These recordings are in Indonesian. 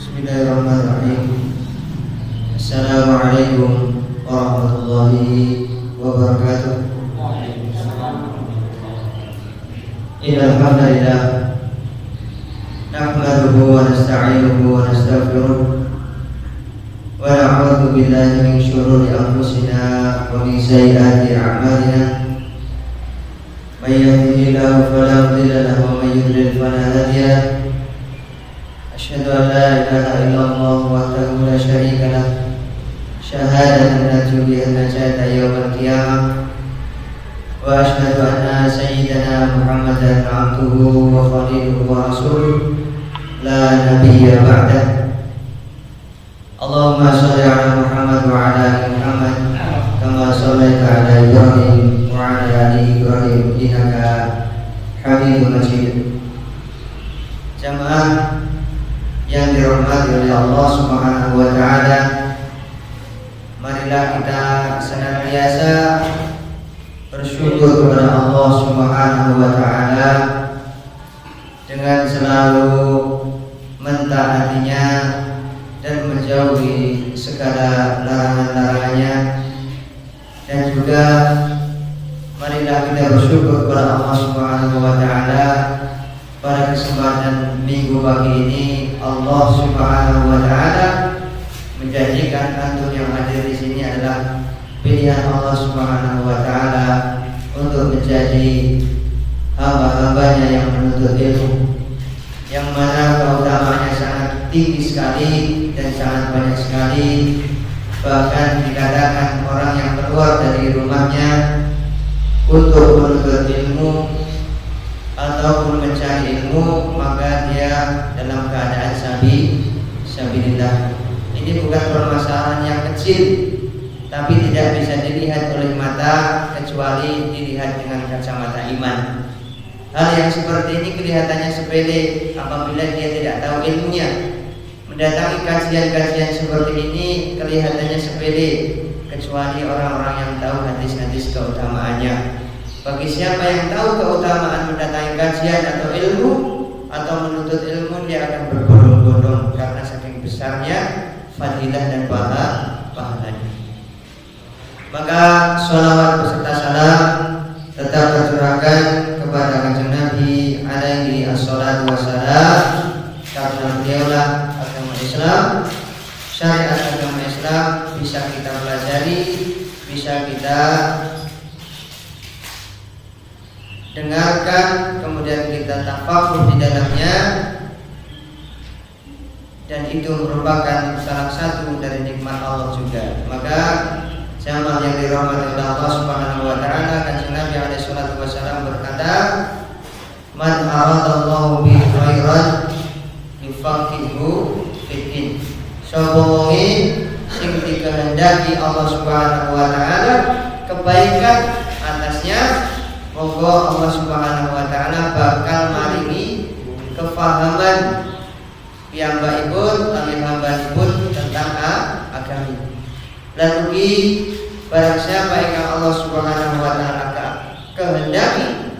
Bismillahirrahmanirrahim. Assalamualaikum warahmatullahi wabarakatuh. Innal hamdalillah nahmaduhu wa nasta'inuhu wa nastaghfiruh wa na'udzu billahi min shururi anfusina wa min sayyiati a'malina. May yahdihillahu fala mudilla lahu wa may yudlil fala hadiya lahu. Asyhadu an la ilaha illallah wahdahu la syarika lah syahadatan narju biha najata yaumil qiyamah. Wa asyhadu anna sayyidana Muhammadan abduhu wa khaliluhu wa rasuluh la nabiyya ba'dah. Allahumma shalli ala Muhammad wa ala ali Muhammad kama shallaita ala Ibrahim wa ala ali Ibrahim innaka Hamidum Majid. Jamaah yang dirahmati oleh Allah Subhanahu wa taala, marilah kita senantiasa bersyukur kepada Allah Subhanahu wa taala dengan selalu mentaatinya dan menjauhi segala larangan-larangannya. Dan juga marilah kita bersyukur kepada Allah Subhanahu wa taala pada kesempatan minggu pagi ini Allah Subhanahu wa taala menjanjikan antum yang hadir di sini adalah pilihan Allah Subhanahu wa taala untuk menjadi hamba-hambanya yang menuntut ilmu, yang mana keutamaannya sangat tinggi sekali dan sangat banyak sekali. Bahkan dikatakan orang yang keluar dari rumahnya untuk menuntut ilmu ataupun mencari ilmu, maka dia dalam keadaan sabilillah. Ini bukan permasalahan yang kecil, tapi tidak bisa dilihat oleh mata kecuali dilihat dengan kacamata iman. Hal yang seperti ini kelihatannya sepele apabila dia tidak tahu ilmunya. Mendatangi kajian-kajian seperti ini kelihatannya sepele kecuali orang-orang yang tahu hadis-hadis keutamaannya. Bagi siapa yang tahu keutamaan mendatangi kajian atau ilmu atau menuntut ilmu, dia akan berbondong-bondong karena saking besarnya fadilah dan pahalanya. Maka sholawat beserta salam tetap tercurahkan kepada Kanjeng Nabi alaihi assalatu wassalam, karena beliaulah agama Islam, syariat agama Islam bisa kita pelajari, bisa kita dengarkan, kemudian kita tafakur di dalamnya, dan itu merupakan salah satu dari nikmat Allah juga. Maka jamaah yang dirahmati oleh Allah Subhanahu wa taala, Kanjeng Nabi alaihi salatu wasallam berkata, "Man aradallahu bi khairan yufaqihu fiddin." Sapa wong sing dikehendaki Allah Subhanahu wa taala kebaikan atasnya, monggo Allah Subhanahu wa taala bakal maringi kefahaman piyambakipun kami hamba-hambapun tentang agama. Lan ugi barang siapa ingkang Allah Subhanahu wa taala kehendaki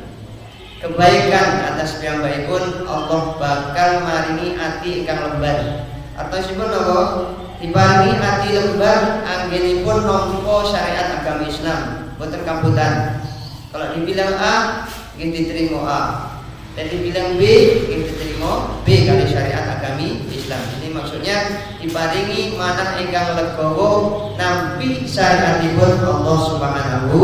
kebaikan atas piyambakipun, Allah bakal maringi ati ingkang lembar. Artosipun napa? Diparingi ati lembar anggenipun nampa syariat agama Islam, boten kamputan. Kalau dibilang A, ingin diterima A, dan dibilang B, ingin diterima B kali syariat agami Islam. Ini maksudnya diparingi manah ingkang legowo nampi syariatipun Allah Subhanahu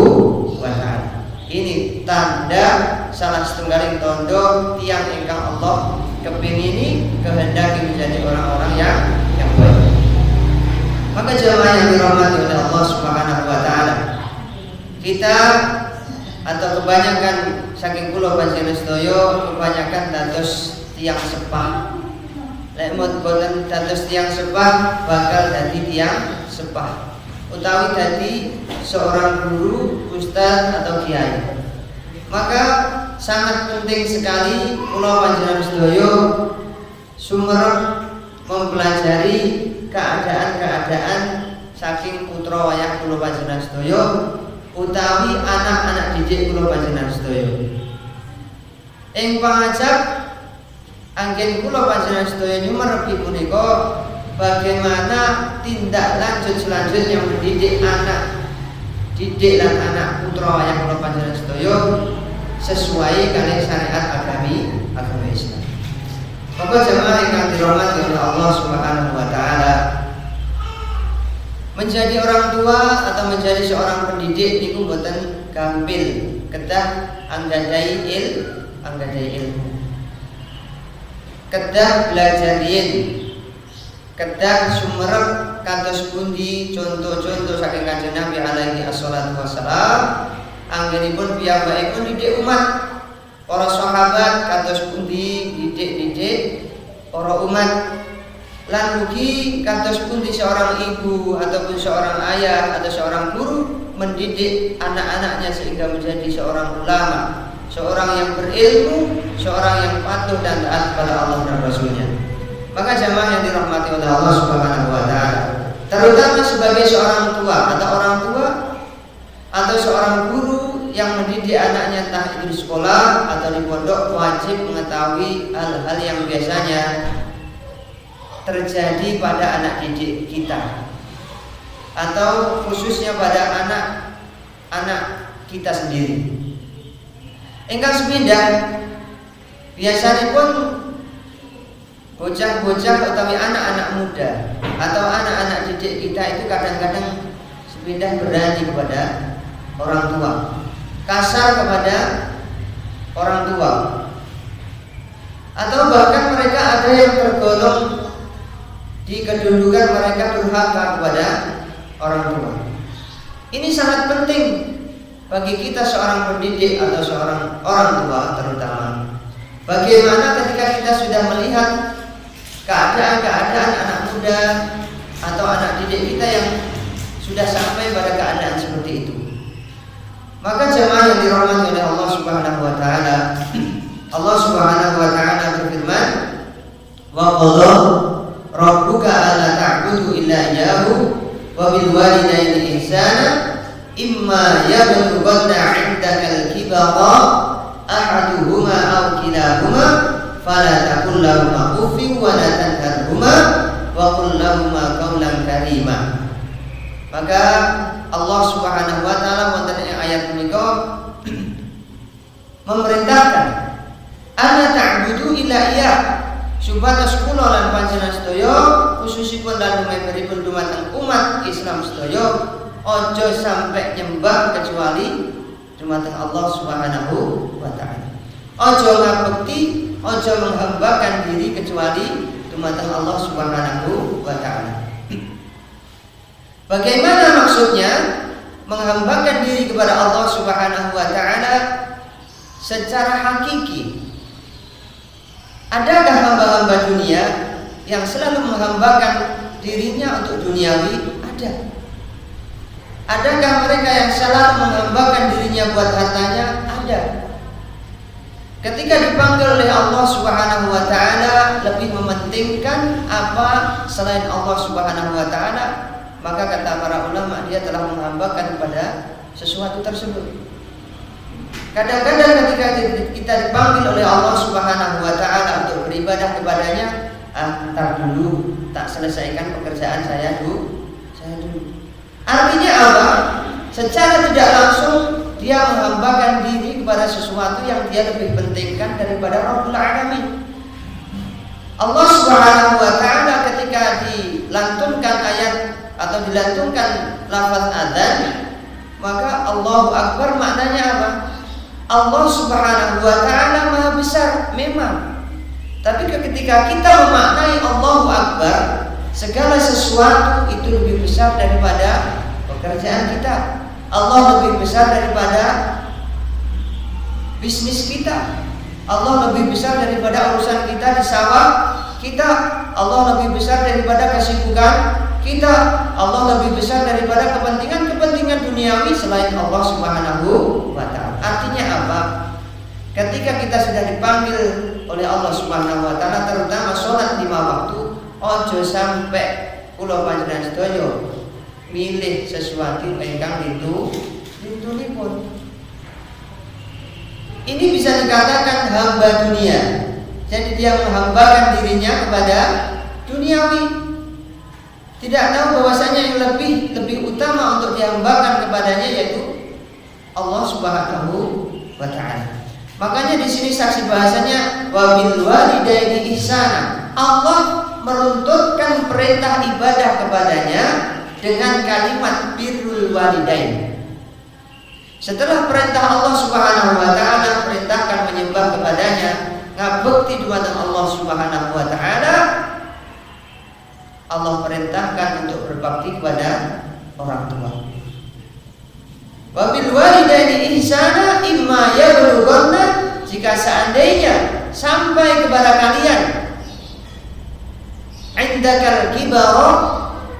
wa taala. Ini tanda salah setunggaling tondo tiang ingkang Allah kepingini kehendaki menjadi orang-orang yang baik. Maka jemaah yang dirahmati oleh Allah Subhanahu wa taala, kita atau kebanyakan saking kula panjenengan sedaya kebanyakan dados tiang sepah. Lek boten dados tiang sepah bakal dadi tiang sepah utawi dadi seorang guru, ustaz atau kiai. Maka sangat penting sekali kula panjenengan sedaya sumerep mempelajari keadaan-keadaan saking putra wayah kula panjenengan sedaya utawi anak-anak didik kula panjenengan sedaya. Ing pangajap anggen kula panjenengan sedaya nyumerepi punika bagaimana tindak lanjut selanjutnya mendidik anak, didik lan anak putra yang kula panjenengan sedaya sesuai kalian syariat agama Islam. Maka jemaah yang dirahmati oleh Allah Subhanahu wa taala, menjadi orang tua atau menjadi seorang pendidik niku mboten gampil, kedah anggadai ilmu. Kedah belajar yen, kedah sumerep kados pundi contoh-contoh saking Kanjeng Nabi alaihi wassalatu wassalam. Anggenipun piyambakipun didik umat, para sahabat kados pundi didik para umat. Lan ugi kados pundi seorang ibu ataupun seorang ayah atau seorang guru mendidik anak-anaknya sehingga menjadi seorang ulama, seorang yang berilmu, seorang yang patuh dan taat kepada Allah dan Rasulnya. Maka jamaah yang dirahmati oleh Allah Subhanahu wa taala, terutama sebagai seorang tua atau seorang guru yang mendidik anaknya entah itu di sekolah atau di pondok, wajib mengetahui hal-hal yang biasanya terjadi pada anak didik kita atau khususnya pada anak-anak kita sendiri. Ingkang sepindah biasanya pun bocah-bocah utawi anak-anak muda atau anak-anak didik kita itu kadang-kadang sepindah berani kepada orang tua, kasar kepada orang tua, atau bahkan mereka ada yang tergolong di kedudukan mereka durhaka kepada orang tua. Ini sangat penting bagi kita seorang pendidik atau seorang orang tua terutama. Bagaimana ketika kita sudah melihat keadaan-keadaan anak muda atau anak didik kita yang sudah sampai pada keadaan seperti itu. Maka jemaah yang dirahmati oleh Allah Subhanahu wa taala, Allah Subhanahu wa taala berfirman, "Wa qadha rabbuka alla ta'budu illa iyyahu wa bil walidayni ihsana imma yablughanna 'indaka al-kibara ahaduhuma aw kilahuma fala taqul lahumā uffin wa la tanharhumā wa qul lahumā qawlan karīmā." Maka Allah Subhanahu wa taala wonten ing ayat menika memerintahkan ana ta'budu illa iyyah, supados kula lan panjenengan sedaya khususipun lan memberikan dumateng umat Islam sedaya aja sampai nyembah kecuali dumateng Allah Subhanahu wa taala. Aja ngabekti, aja menghambakan diri kecuali dumateng Allah Subhanahu wa taala. Bagaimana maksudnya menghambakan diri kepada Allah Subhanahu wa taala secara hakiki? Adakah hamba-hamba dunia yang selalu menghambakan dirinya untuk duniawi? Ada. Adakah mereka yang selalu menghambakan dirinya buat hartanya? Ada. Ketika dipanggil oleh Allah Subhanahu wa taala lebih mementingkan apa selain Allah Subhanahu wa taala, maka kata para ulama dia telah menghambakan pada sesuatu tersebut. Kadang-kadang ketika kita dipanggil oleh Allah Subhanahu wa taala untuk beribadah kepadanya, ntar dulu tak selesaikan pekerjaan saya dulu. Artinya apa? Secara tidak langsung dia menghambakan diri kepada sesuatu yang dia lebih pentingkan daripada Rabbul Alamin. Allah Subhanahu wa taala ketika dilantunkan ayat atau dilantunkan lafaz adzan, maka Allahu Akbar maknanya apa? Allah Subhanahu wa taala Maha besar memang. Tapi ketika kita memaknai Allahu Akbar, segala sesuatu itu lebih besar daripada pekerjaan kita. Allah lebih besar daripada bisnis kita. Allah lebih besar daripada urusan kita di sawah kita. Allah lebih besar daripada kesibukan kita. Allah lebih besar daripada kepentingan-kepentingan duniawi selain Allah Subhanahu wa taala. Artinya apa? Ketika kita sudah dipanggil oleh Allah Subhanahu wa taala, terutama sholat 5 waktu, ojo sampai kula panjenengan sedaya milih sesuatu ingkang ditulipun. Ini bisa dikatakan hamba dunia. Jadi dia menghambakan dirinya kepada duniawi, tidak tahu bahwasanya yang lebih utama untuk dihambakan kepadanya yaitu Allah Subhanahu wa taala. Makanya di sini saksi bahasanya wabil walidaini ihsana. Allah meruntutkan perintah ibadah kepadanya dengan kalimat birrul walidain. Setelah perintah Allah Subhanahu wa taala perintahkan menyembah kepadanya, ngabekti dumateng Allah Subhanahu wa taala, Allah perintahkan untuk berbakti kepada orang tua. Wabil walidaini ihsana imma yablughanna, jika seandainya sampai kepada kalian indakal kibara,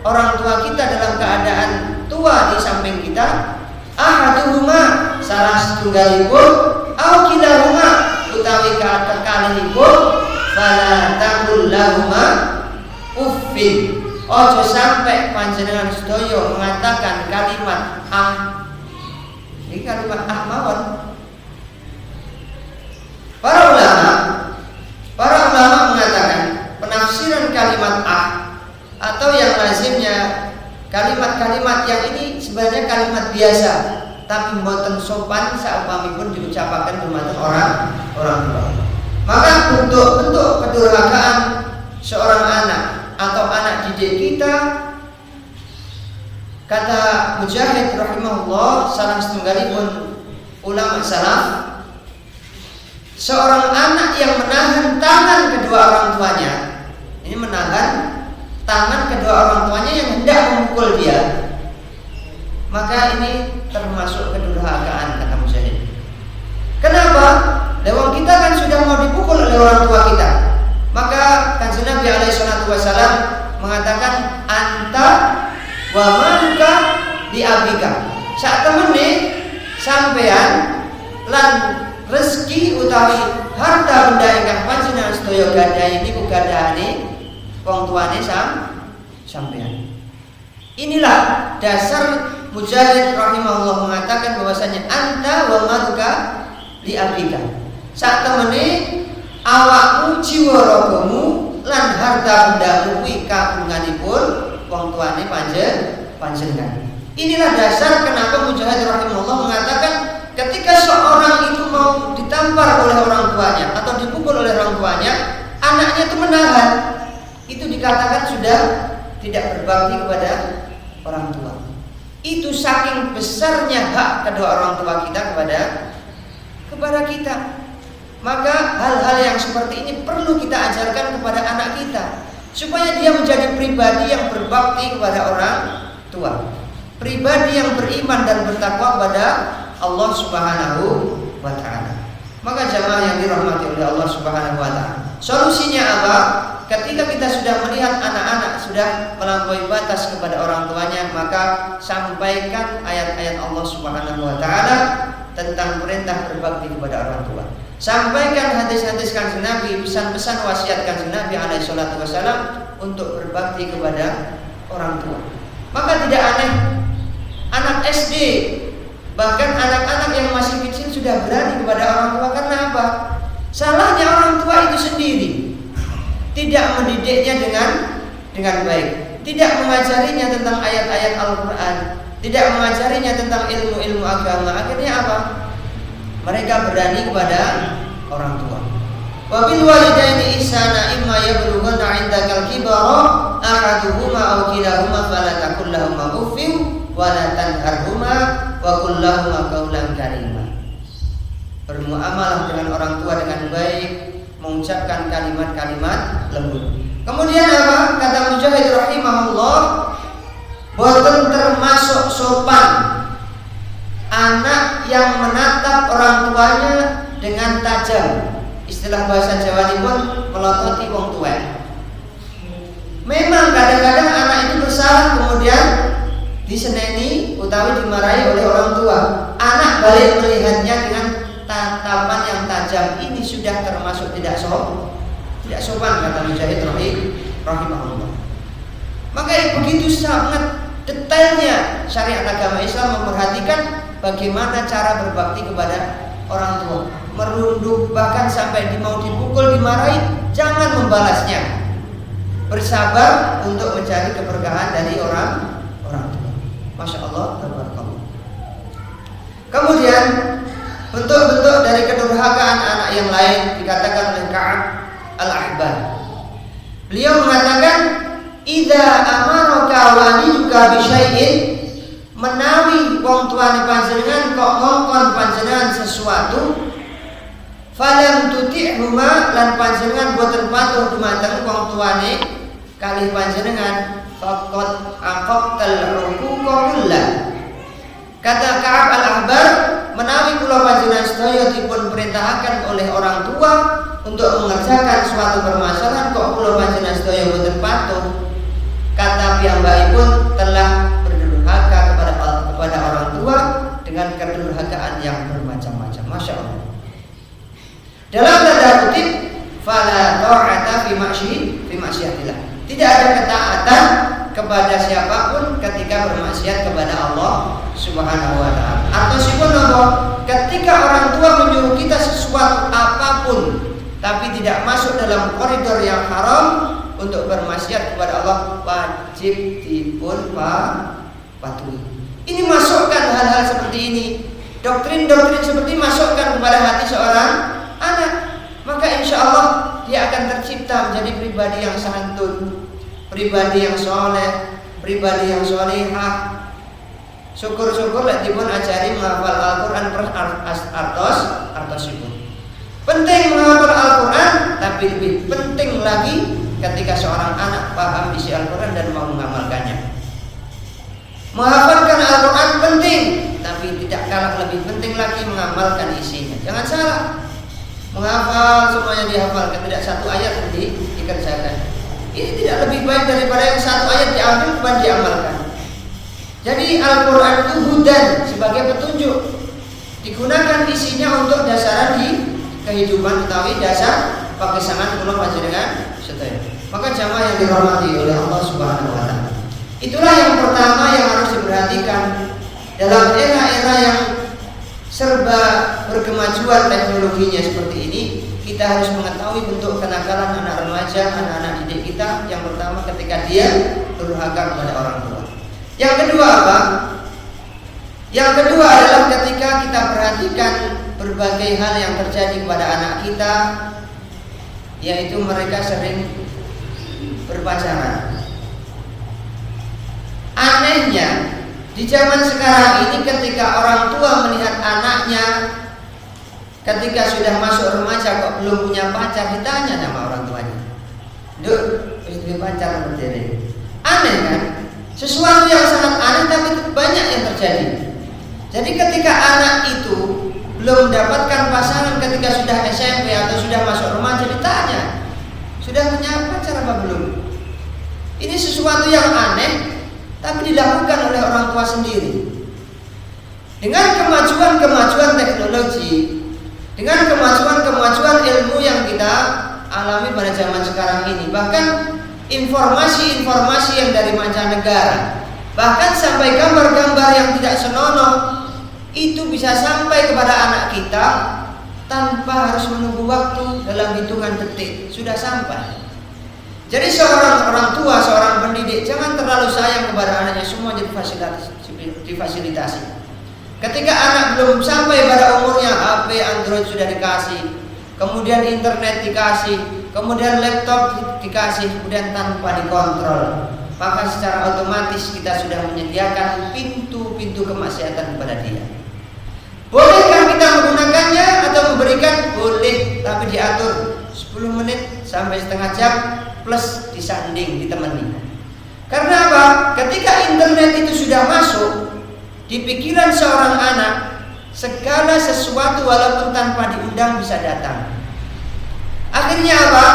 orang tua kita dalam keadaan tua di samping kita, ahaduhuma salah setunggalipun, au kilahuma utawi kakalihipun, fala taqul lahuma uffin, ojo sampai panjenengan sedaya mengatakan kalimat ini kalimat mawon. Para ulama mengatakan penafsiran kalimat atau yang lazimnya kalimat-kalimat yang ini sebenarnya kalimat biasa, tapi mboten sopan saumpamipun diucapkan dumateng orang tua. Maka bentuk-bentuk kedurhakaan seorang anak atau anak didik kita, kata Mujahid rahimahullah, salah setunggalipun ulama salaf, seorang anak yang menahan tangan kedua orang tuanya, ini menahan tangan kedua orang tuanya yang hendak memukul dia, maka ini termasuk kedurhakaan, kata Mujahid. Kenapa? Lewang kita kan sudah mau dipukul oleh orang tua kita. Maka Kanjeng Nabi alaihi salatu wasallam mengatakan anta wa maluka di abika. Sak temene sampean lan rezeki utawi harta benda ingkang panjenengan sedaya gadahi niku gadahane wong tuane sampean. Inilah dasar Mujahid rahimahullah mengatakan bahwasanya anta wa maluka li abika. Sak temene awakmu jiwa ragamu lan harta bendamu kuwi kagunganipun wong tuane panjenengan. Inilah dasar kenapa Mujahid rahimahullah mengatakan ketika seorang itu mau ditampar oleh orang tuanya atau dipukul oleh orang tuanya, anaknya itu menahan, itu dikatakan sudah tidak berbakti kepada orang tua. Itu saking besarnya hak kedua orang tua kita kepada kita. Maka hal-hal yang seperti ini perlu kita ajarkan kepada anak kita supaya dia menjadi pribadi yang berbakti kepada orang tua, pribadi yang beriman dan bertakwa kepada Allah Subhanahu wa taala. Maka jamaah yang dirahmati oleh Allah Subhanahu wa taala, solusinya apa? Ketika kita sudah melihat anak-anak sudah melampaui batas kepada orang tuanya, maka sampaikan ayat-ayat Allah Subhanahu wa taala tentang perintah berbakti kepada orang tua. Sampaikan hadis-hadis Kanjeng Nabi, pesan-pesan wasiat Kanjeng Nabi alaihi salatu wasallam untuk berbakti kepada orang tua. Maka tidak aneh anak SD, bahkan anak-anak yang masih kecil sudah berani kepada orang tua. Karena apa? Salahnya orang tua itu sendiri, tidak mendidiknya dengan baik, tidak mengajarinya tentang ayat-ayat Al-Quran, tidak mengajarinya tentang ilmu-ilmu agama. Akhirnya apa? Mereka berani kepada orang tua. Wa bil walidaini ihsana imma yablughanna 'indakal kibara ahaduhuma aw kilahuma fala taqul lahumā uffin wa la tanharhumā wa qul lahumā qawlan karīmā. Bermuamalah dengan orang tua dengan baik, mengucapkan kalimat-kalimat lembut. Kemudian apa? Kata Mujahid rahimahullah, boten termasuk sopan anak yang menatap orang tuanya dengan tajam. Istilah bahasa Jawa pun melototi wong tua. Memang kadang-kadang anak itu bersalah kemudian diseneni utawi dimarahi oleh orang tua. Anak balik melihatnya dengan tatapan yang tajam. Ini sudah termasuk tidak sopan, kata Mujahid rahimahullah. Maka begitu sangat detailnya syariat agama Islam memperhatikan bagaimana cara berbakti kepada orang tua. merunduk, bahkan sampai mau dipukul, dimarahi, jangan membalasnya. Bersabar untuk mencari keberkahan dari orang tua. Masya Allah, tabarakallah. Kemudian bentuk-bentuk dari kedurhakaan anak yang lain dikatakan oleh Ka'ab al-Ahbar. Beliau mengatakan, "Idza amaraka waliduka bi syai'in," menawi wong tuane panjenengan kok ngongkon panjenengan sesuatu, falam tuti'huma, lan panjenengan boten patuh dumateng wong tuane kalih panjenengan, faqad aqaqtal 'uquqa kullah. Kata Ka'ab al-Ahbar, menawi kula panjenengan sedaya dipun perintahaken oleh orang tua untuk mengerjakan suatu permasalahan, kok kula panjenengan sedaya boten patuh, kata piyambakipun telah berdurhaka kepada orang tua dengan kedurhakaan yang bermacam-macam. Masya Allah. Dalam tanda kutip, fala ta'ata fi maksiatillah. Tidak ada ketaatan kepada siapapun ketika bermaksiat kepada Allah Subhanahu wa ta'ala. Atau ketika orang tua menyuruh kita sesuatu apapun tapi tidak masuk dalam koridor yang haram untuk bermaksiat kepada Allah, wajib dipun patuhi. Ini masukkan hal-hal seperti ini, doktrin-doktrin seperti masukkan kepada hati seorang anak, maka insya Allah dia akan tercipta menjadi pribadi yang santun, pribadi yang soleh, pribadi yang solehah. Syukur-syukur lek dipun ajari menghafal Al-Quran artosipun. Penting menghafal Al-Quran, tapi lebih penting lagi ketika seorang anak paham isi Al-Quran dan mau mengamalkannya. Menghafalkan Al-Quran penting, tapi tidak kalah lebih penting lagi mengamalkan isinya. Jangan salah, menghafal semuanya dihafalkan, tidak satu ayat yang dikerjakan. Ini tidak lebih baik daripada yang satu ayat diambil bukan diamalkan. Jadi Al-Quran itu hudan, sebagai petunjuk, digunakan isinya untuk dasaran di kehidupan utawi dasar pakesangan kula panjenengan sedaya. Maka jamaah yang dirahmati oleh Allah Subhanahu wa taala, itulah yang pertama yang harus diperhatikan dalam era-era yang serba berkemajuan teknologinya seperti ini. Kita harus mengetahui bentuk kenakalan anak remaja, anak-anak didik kita. Yang pertama ketika dia durhaka kepada orang tua. Yang kedua apa? Yang kedua adalah ketika kita perhatikan berbagai hal yang terjadi kepada anak kita, yaitu mereka sering berpacaran. Anehnya, di zaman sekarang ini ketika orang tua melihat anaknya ketika sudah masuk remaja kok belum punya pacar, ditanya sama orang tuanya, "Duk, wis duwe pacar berdiri?" Aneh kan? Sesuatu yang sangat aneh tapi banyak yang terjadi. Jadi ketika anak itu belum mendapatkan pasangan ketika sudah SMP atau sudah masuk remaja, ditanya, "Sudah punya pacar apa belum?" Ini sesuatu yang aneh tapi dilakukan oleh orang tua sendiri. Dengan kemajuan teknologi, dengan kemajuan ilmu yang kita alami pada zaman sekarang ini, bahkan informasi-informasi yang dari mancanegara, bahkan sampai gambar-gambar yang tidak senonoh, itu bisa sampai kepada anak kita tanpa harus menunggu waktu, dalam hitungan detik sudah sampai. Jadi seorang orang tua, seorang pendidik jangan terlalu sayang kepada anaknya, semua difasilitasi. Ketika anak belum sampai pada umurnya, HP Android sudah dikasih, kemudian internet dikasih, kemudian laptop dikasih, kemudian tanpa dikontrol, maka secara otomatis kita sudah menyediakan pintu-pintu kemaksiatan kepada dia. Bolehkah kita menggunakannya atau memberikan? Boleh, tapi diatur 10 menit sampai setengah jam plus disanding, ditemani. Karena apa? Ketika internet itu sudah masuk di pikiran seorang anak, segala sesuatu walaupun tanpa diundang bisa datang. Akhirnya apa?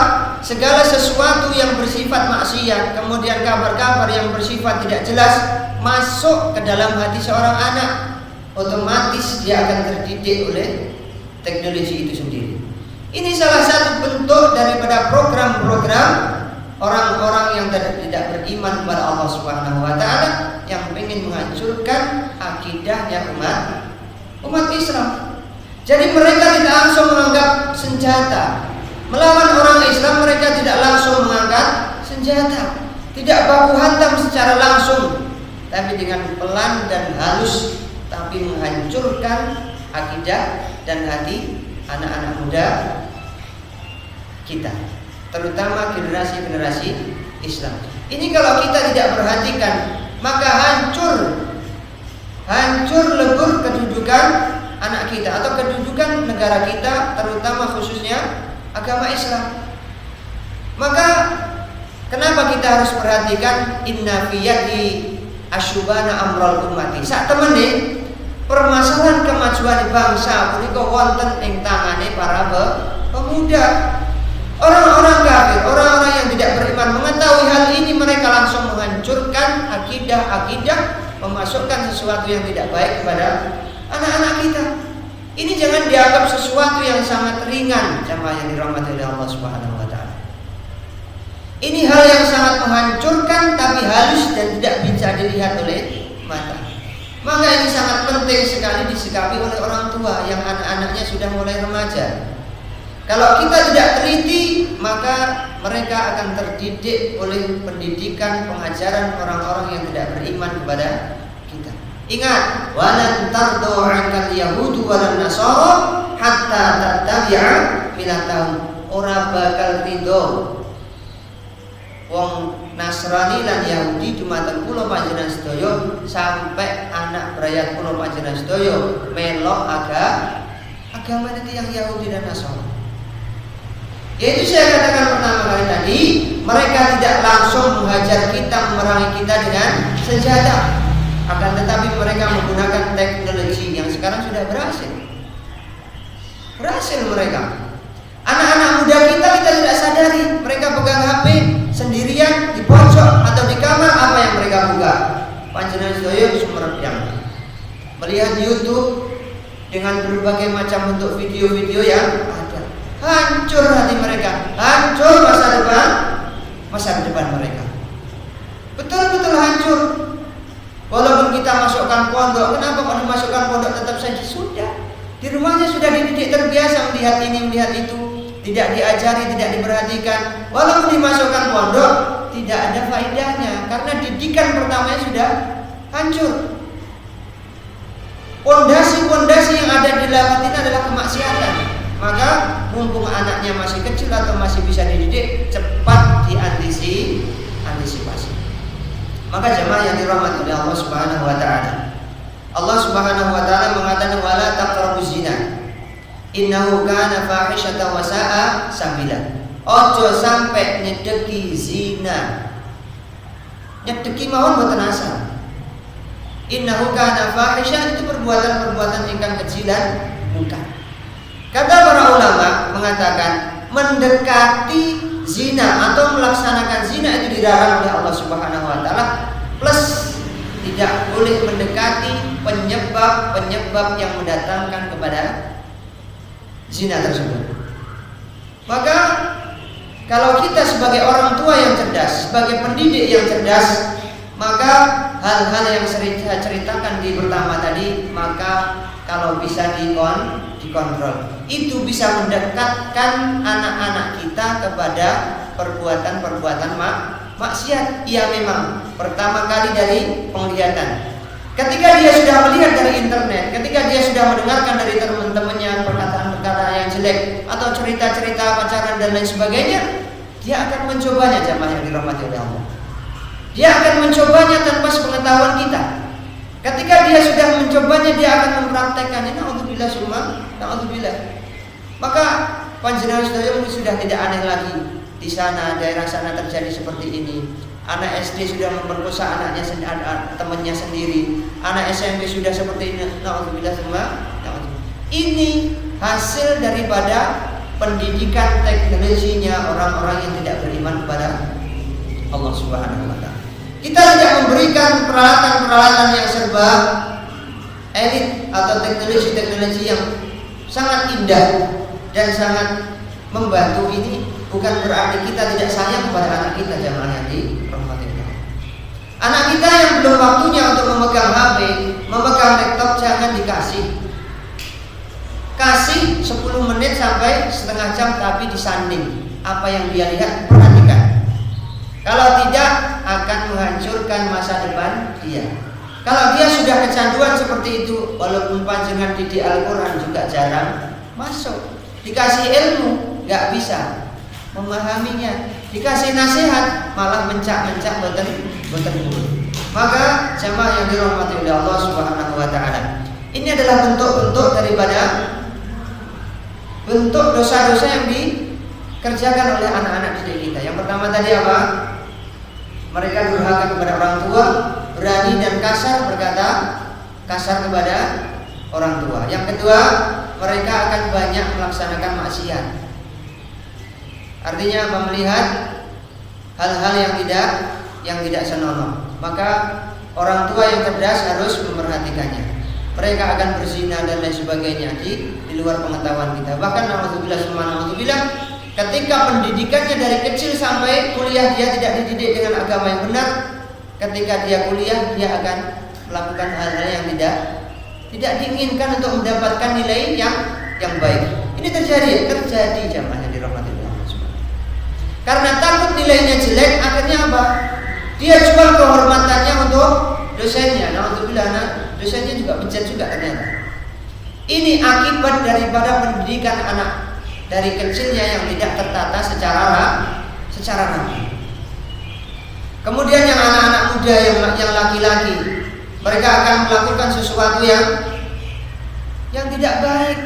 Segala sesuatu yang bersifat maksiat, kemudian kabar-kabar yang bersifat tidak jelas masuk ke dalam hati seorang anak, otomatis dia akan terdidik oleh teknologi itu sendiri. Ini salah satu bentuk daripada program-program orang-orang yang tidak beriman kepada Allah Subhanahu wa taala, yang ingin menghancurkan akidahnya umat Islam. Jadi mereka tidak langsung menganggap senjata. Melawan orang Islam mereka tidak langsung mengangkat senjata, tidak baku hantam secara langsung, tapi dengan pelan dan halus, tapi menghancurkan akidah dan hati anak-anak muda kita, terutama generasi-generasi Islam. Ini kalau kita tidak perhatikan, maka hancur lebur kedudukan anak kita atau kedudukan negara kita, terutama khususnya agama Islam. Maka kenapa kita harus perhatikan inna fi yadi asyubana amral ummati. Sak temene permasalahan kemajuan bangsa punika wonten ing tangane para pemuda. Orang-orang kafir, orang-orang yang tidak beriman mengetahui hal ini, mereka langsung menghancurkan akidah-akidah, memasukkan sesuatu yang tidak baik kepada anak-anak kita. Ini jangan dianggap sesuatu yang sangat ringan, jamaah yang dirahmati oleh Allah Subhanahu wa taala. Ini hal yang sangat menghancurkan tapi halus dan tidak bisa dilihat oleh mata. Maka ini sangat penting sekali disikapi oleh orang tua yang anak-anaknya sudah mulai remaja. Kalau kita tidak teliti, maka mereka akan terdidik oleh pendidikan pengajaran orang-orang yang tidak beriman kepada kita. Ingat, walan tardu 'ankal yahudu walan nasara hatta tattabi'a millatahum. Ora bakal ridho wong Nasrani lan Yahudi dumateng kula panjenengan sedaya sampai anak brayat kula panjenengan sedaya melok agama yang Yahudi dan Nasrani. Yaitu saya katakan pertama kali tadi, mereka tidak langsung menghajar kita, memerangi kita dengan senjata, akan tetapi mereka menggunakan teknologi yang sekarang sudah berhasil mereka. Anak-anak muda kita tidak sadari, mereka pegang HP sendirian di pojok atau di kamar. Apa yang mereka buka? Panjenengan sedaya sumerep melihat YouTube dengan berbagai macam bentuk video-video yang ada. Hancur hati mereka, hancur masa depan mereka. Betul-betul hancur. Walaupun kita masukkan pondok, kenapa kalau dimasukkan pondok tetap saja sudah di rumahnya sudah dididik terbiasa melihat ini melihat itu, tidak diajari, tidak diperhatikan. Walaupun dimasukkan pondok tidak ada faedahnya karena didikan pertamanya sudah hancur. Pondasi-pondasi yang ada di lewat ini adalah kemaksiatan. Maka mumpung anaknya masih kecil atau masih bisa dididik, cepat diantisipasi. Maka jemaah yang dirahmati oleh Allah Subhanahu wa taala, Allah Subhanahu wa taala mengatakan wala taqrabuz zina innahu kana fahishatan wa sa'a sabila. Ojo sampai nyedeki zina. Nyedeki mawon boten asal. Innahu kana fahishan, itu perbuatan-perbuatan ingkang kejilan mungkar. Kata para ulama mengatakan mendekati zina atau melaksanakan zina itu dilarang oleh Allah Subhanahu wa taala, plus tidak boleh mendekati penyebab-penyebab yang mendatangkan kepada zina tersebut. Maka kalau kita sebagai orang tua yang cerdas, sebagai pendidik yang cerdas, maka hal-hal yang saya ceritakan di pertama tadi, maka kalau bisa dikontrol, itu bisa mendekatkan anak-anak kita kepada perbuatan-perbuatan maksiat. Ia memang pertama kali dari penglihatan. Ketika dia sudah melihat dari internet, ketika dia sudah mendengarkan dari teman-temannya perkataan-perkataan yang jelek atau cerita-cerita pacaran dan lain sebagainya, dia akan mencobanya, jamaah yang dirahmati oleh Allah. Dia akan mencobanya tanpa sepengetahuan kita. Ketika dia sudah mencobanya, dia akan mempraktekkannya. Na'udzubillah summa na'udzubillah. Maka panjenengan sedaya mungkin sudah tidak aneh lagi di sana, daerah sana terjadi seperti ini. Anak SD sudah memperkosa anaknya temannya sendiri. Anak SMP sudah seperti ini. Na'udzubillah summa na'udzubillah. Ini hasil daripada pendidikan teknologinya orang-orang yang tidak beriman kepada Allah Subhanahu wa taala. Kita tidak memberikan peralatan-peralatan yang serba elit atau teknologi-teknologi yang sangat indah dan sangat membantu. Ini bukan berarti kita tidak sayang kepada anak kita, jamaah yang dirahmati Allah. Anak kita yang belum waktunya untuk memegang HP, memegang laptop, jangan dikasih. kasih 10 menit sampai setengah jam, tapi disanding apa yang dia lihat, perhatikan. Kalau tidak akan menghancurkan masa depan dia. Kalau dia sudah kecanduan seperti itu, walaupun panjenengan didik Al-Quran juga jarang masuk. Dikasih ilmu nggak bisa memahaminya, dikasih nasihat malah mencak-mencak boten mulut. Maka jamaah yang dirahmati oleh Allah Subhanahu wa taala, ini adalah bentuk-bentuk daripada bentuk dosa-dosa yang dikerjakan oleh anak-anak didik kita. Yang pertama tadi apa? Mereka durhaka kepada orang tua, berani dan kasar berkata kasar kepada orang tua. Yang kedua, mereka akan banyak melaksanakan maksiat. Artinya apa? Melihat hal-hal yang tidak senonoh. Maka orang tua yang cerdas harus memperhatikannya. Mereka akan berzina dan lain sebagainya di luar pengetahuan kita. Bahkan alhamdulillah, ketika pendidikannya dari kecil sampai kuliah dia tidak dididik dengan agama yang benar, ketika dia kuliah dia akan melakukan hal-hal yang tidak diinginkan untuk mendapatkan nilai yang baik. Ini terjadi jamaah yang dirahmati Allah Subhanahu. Karena takut nilainya jelek, akhirnya apa? Dia jual kehormatannya untuk dosennya. Alhamdulillah, dosennya juga bejat juga ternyata. Ini akibat daripada pendidikan anak dari kecilnya yang tidak tertata secara rapi. Kemudian yang anak-anak muda yang laki-laki, mereka akan melakukan sesuatu yang tidak baik.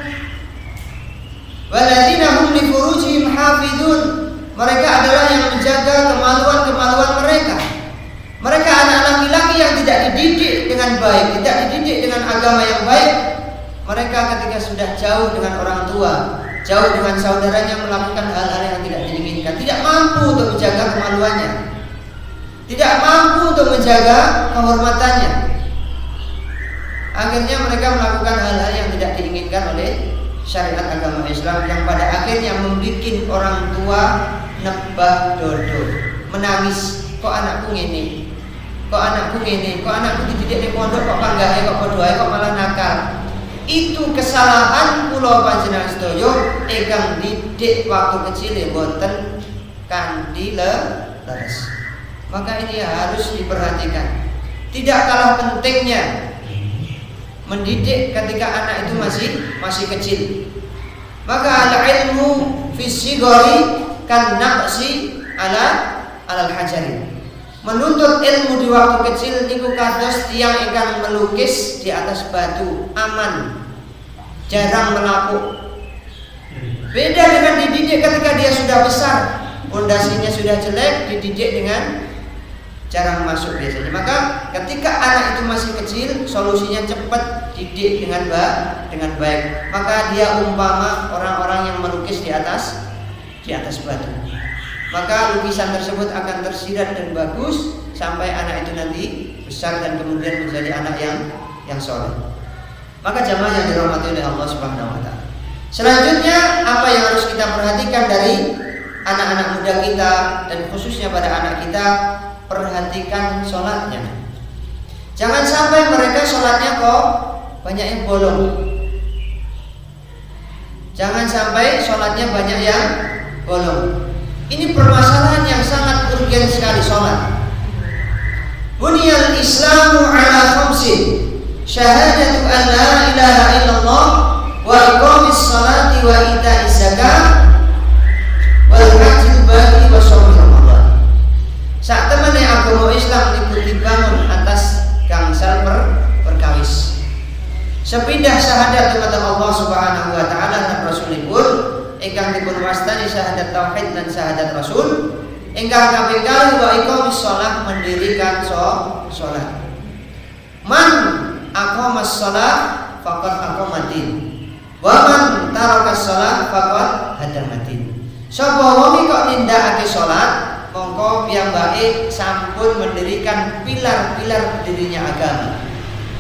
Walladzina hum li furujihim hafizun. Mereka adalah yang menjaga kemaluan-kemaluan mereka. Mereka anak laki-laki yang tidak dididik dengan baik, tidak dididik dengan agama yang baik. Mereka ketika sudah jauh dengan orang tua, jauh dengan saudaranya, melakukan hal-hal yang tidak diinginkan, tidak mampu untuk menjaga kemaluannya, tidak mampu untuk menjaga kehormatannya. Akhirnya mereka melakukan hal-hal yang tidak diinginkan oleh syariat agama Islam, yang pada akhirnya membuat orang tua nebah dodo, menangis, kok anakku ngene, kok anakku dididik di pondok kok panggahe, kok berdoa kok malah nakal. Itu kesalahan kula panjenengan sedaya ingkang didik waktu kecil boten kanthi leres. Maka ini harus diperhatikan. Tidak kalah pentingnya mendidik ketika anak itu masih kecil. Maka al-ilmu fi sigari kan naqsi alal hajari. Menuntut ilmu di waktu kecil niku kados tiyang ingkang melukis di atas batu, aman, jarang melapuk. Beda dengan dididik ketika dia sudah besar, pondasinya sudah jelek, dididik dengan jarang masuk biasanya. Maka ketika anak itu masih kecil, solusinya cepat, didik dengan baik. Maka dia umpama orang-orang yang melukis di atas batu. Maka lukisan tersebut akan tersirat dan bagus sampai anak itu nanti besar dan kemudian menjadi anak yang soleh. Maka jamaah yang dirahmati oleh Allah Subhanahu wa taala. Selanjutnya apa yang harus kita perhatikan dari anak-anak muda kita dan khususnya pada anak kita, perhatikan sholatnya. Jangan sampai mereka sholatnya kok banyak yang bolong. Jangan sampai sholatnya banyak yang bolong. Ini permasalahan yang sangat urgen sekali sholat. Buniyal Islamu ala khamsin, syahadatu an la ilaha illallah, wa iqamis salati wa ita'iz zakat, wal hajjil baqi wa shaum Ramadan. Saat temane agama Islam niku dibangun atas gangsal perkawis. Sepindah syahadat kepada Allah Subhanahu wa taala dan Rasulipun ingkang dipun wastani syahadat tauhid dan syahadat rasul, ingkang kaping kalih wa iqamis shalah, mendirikan salat. Man aqamas shalah faqad aqamatin, wa man tarakas shalah faqad hadamatin. Sapa wong kok nindakake salat, mongko piyambake sampun mendirikan pilar-pilar berdirinya agama.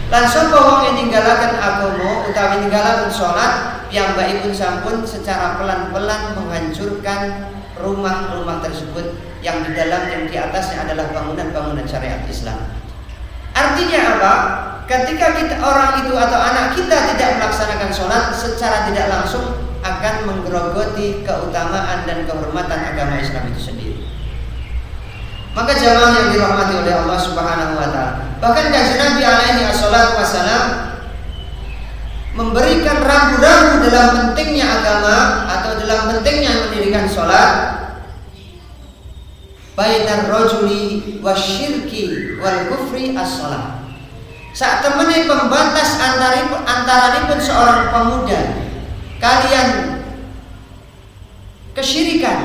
Lan sapa wong ninggalaken agama utawi ninggalaken salat, piyambakipun sampun secara pelan-pelan menghancurkan rumah-rumah tersebut yang di dalam dan di atasnya adalah bangunan-bangunan syariat Islam. Artinya apa? ketika orang itu atau anak kita tidak melaksanakan sholat, secara tidak langsung akan menggerogoti keutamaan dan kehormatan agama Islam itu sendiri. Maka jamaah yang dirahmati oleh Allah Subhanahu wa taala, bahkan kanjeng Nabi alaihi wassalam memberikan rambu-rambu dalam pentingnya agama atau dalam pentingnya mendirikan sholat. Bainar rajuli wasyirki wal kufri as-shalah. Saat temene pembatas antaranipun seorang pemuda kalian kesyirikan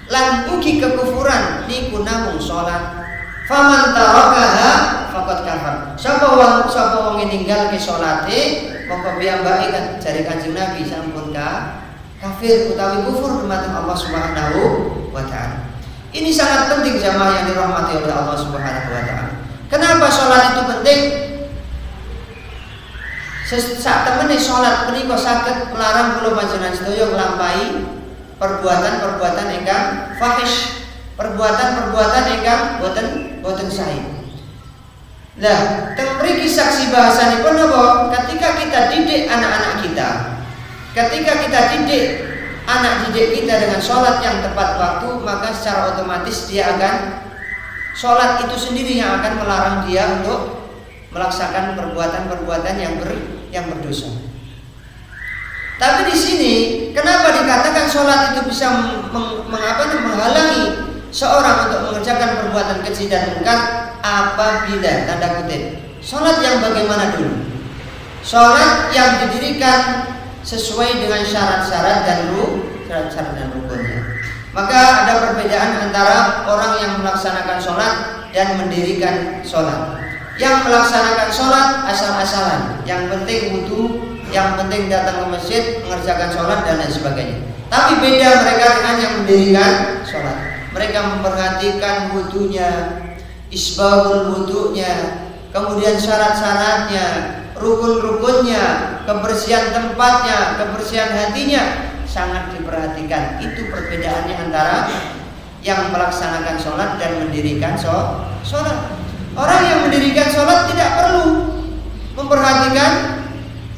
lan ugi kekufuran niku namung salat. Faman tarakaha faqad kafar. Sapa wong ninggalke salate mongko piyambake kan jare Kanjeng Nabi sampun kafir utawi kufur dumateng Allah Subhanahu wa taala. Ini sangat penting jamaah yang dirahmati oleh Allah Subhanahu wa taala. Kenapa salat itu penting? Saat temene salat menika saged melarang kula panjenengan sedaya nglampahi perbuatan-perbuatan ingkang fahish, perbuatan-perbuatan ingkang boten sahih. Lah, teng mriki saksi bahasanipun napa? Ketika kita didik anak-anak kita, ketika kita didik anak didik kita dengan sholat yang tepat waktu, maka secara otomatis dia akan sholat itu sendiri yang akan melarang dia untuk melaksanakan perbuatan-perbuatan yang berdosa. Tapi di sini kenapa dikatakan sholat itu bisa menghalangi seorang untuk mengerjakan perbuatan keji dan mungkar? Apabila tanda kutip sholat yang bagaimana dulu? Sholat yang didirikan sesuai dengan syarat-syarat dan rukunnya. Maka ada perbedaan antara orang yang melaksanakan sholat dan mendirikan sholat. Yang melaksanakan sholat asal-asalan, yang penting wudu, yang penting datang ke masjid, mengerjakan sholat dan lain sebagainya. Tapi beda mereka dengan yang mendirikan sholat. Mereka memperhatikan wudunya, isbahul wudunya, kemudian syarat-syaratnya, rukun-rukunnya, kebersihan tempatnya, kebersihan hatinya sangat diperhatikan. Itu perbedaannya antara yang melaksanakan sholat dan mendirikan sholat. Orang yang mendirikan sholat tidak perlu memperhatikan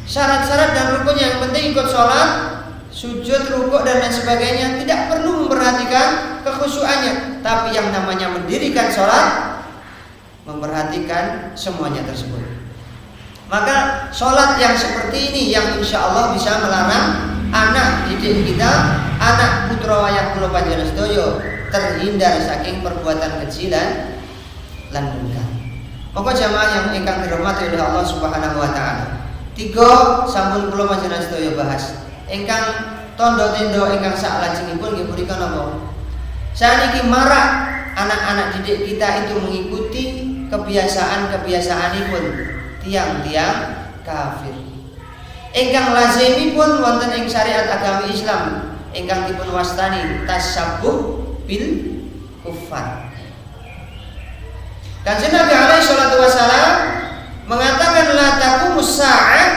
syarat-syarat dan rukunnya. Yang penting ikut sholat, sujud, rukuk dan lain sebagainya. Tidak perlu memperhatikan kekhusyuannya. Tapi yang namanya mendirikan sholat memperhatikan semuanya tersebut. Maka sholat yang seperti ini yang insya Allah bisa melarang anak didik kita, anak putra wayah kula panjenengan sedaya terhindar saking perbuatan kejilan lan munkar. Maka jamaah yang ingkang dirahmati oleh Allah Subhanahu wa taala. 3 sampun kula panjenengan sedaya bahas. Ingkang tondo-tendo ingkang saklajengipun nggih punika napa? Saniki marak anak-anak didik kita itu mengikuti kebiasaan-kebiasaanipun tiang-tiang kafir. Ingkang lazimipun wonten ing syariat agama Islam ingkang dipun wastani tasabbuh bil kuffar. Kanjeng Nabi alaihi salatu wasallam mengatakan la taqumus sa'ah,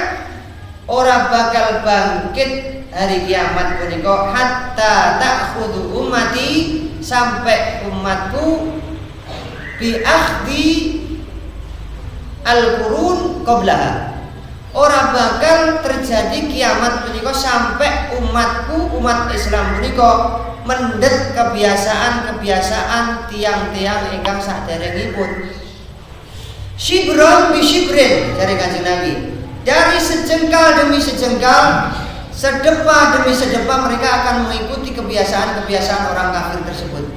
ora bakal bangkit hari kiamat punika hatta ta'khudhu ummati, sampai umatku bi akhdi al-qurun qablaha. Ora bakal terjadi kiamat punika sampai umatku, umat Islam punika mendet kebiasaan-kebiasaan tiang-tiang ingkang saderengipun. Shibron bi shibrin dari Kanjeng Nabi. Dari sejengkal demi sejengkal, sedepa demi sedepa mereka akan mengikuti kebiasaan-kebiasaan orang kafir tersebut.